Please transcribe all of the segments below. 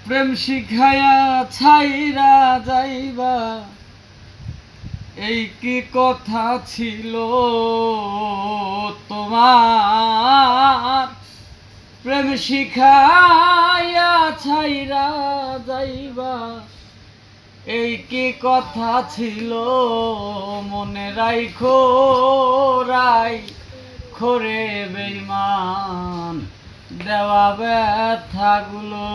প্রেম শিখায়া ছাইরা যাইবা, এই কি কথা ছিল তোমার? প্রেম শিখায়া ছাইরা যাইবা, এই কি কথা ছিল? মনে রাইখো খোরে বেঈমান দেওয়া ব্যথাগুলো।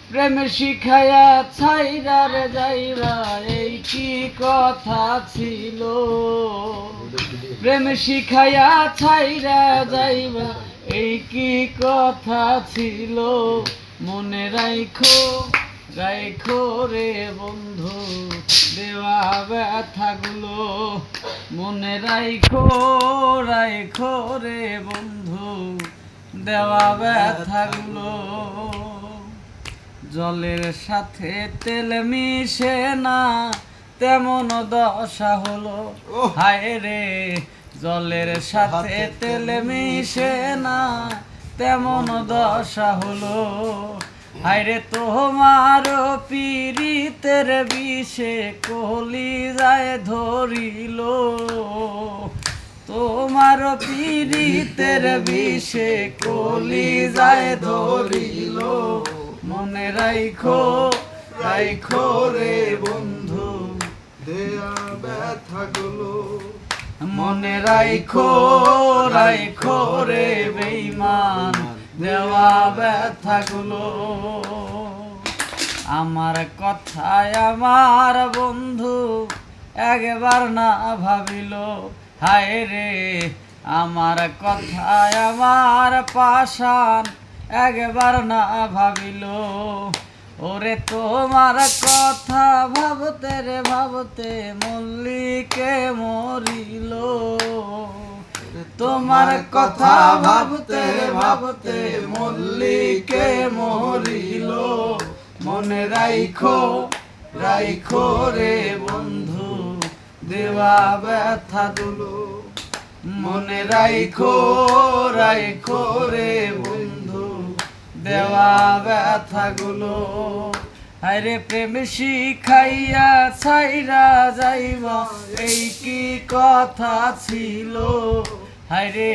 প্রেম শিখায়া ছাইরা রে যাইবা, এই কি কথা ছিল? প্রেম শিখায়া ছাইরা যাইবা, এই কি কথা ছিল? মনে রাইখো রে বন্ধু দেওয়া ব্যথাগুলো। মনে রাইখো রে বন্ধু দেওয়া ব্যথাগুলো। জলের সাথে তেল মিশে না, তেমন দশা হলো হায় রে। জলের সাথে তেল মিশে না, তেমন দশা হলো হায়রে। তোমার পীড়িতের বিষে কলিজায় ধরিল, তোমার পীড়িতের বিষে কলিজায় ধরিল। মনে রাইখো রে বন্ধু দেয়া ব্যথাগুলো। মনে রাইখো রে বেঈমান দেওয়া ব্যথাগুলো। আমার কথায় আমার বন্ধু একবার না ভাবিল হায় রে। আমার কথায় আমার পাষাণ একবার না ভাবিল। ওরে তোমার কথা ভাবতে রে ভাবতে মল্লিকে মরিল। তোমার কথা ভাবতে ভাবতে মল্লিকে মরিল। মনে রাইখো রে বন্ধু দেওয়া ব্যথাগুলো। মনে রাইখো রে বন্ধু দেওয়া ব্যথাগুলো। আরে প্রেম শিখাইয়া ছাইরা যাইবা, এই কি কথা ছিল? হায়রে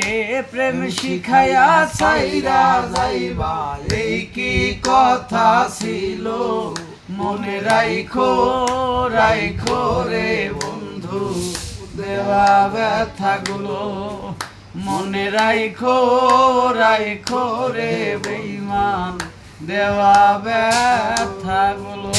প্রেম শিখাইয়া ছাইরা যাইবা, এই কি কথা ছিল? মনে রাইখো রে বন্ধু দেওয়া ব্যথাগুলো। মনে রাইখো রে বেঈমান দেওয়া ব্যথাগুলো।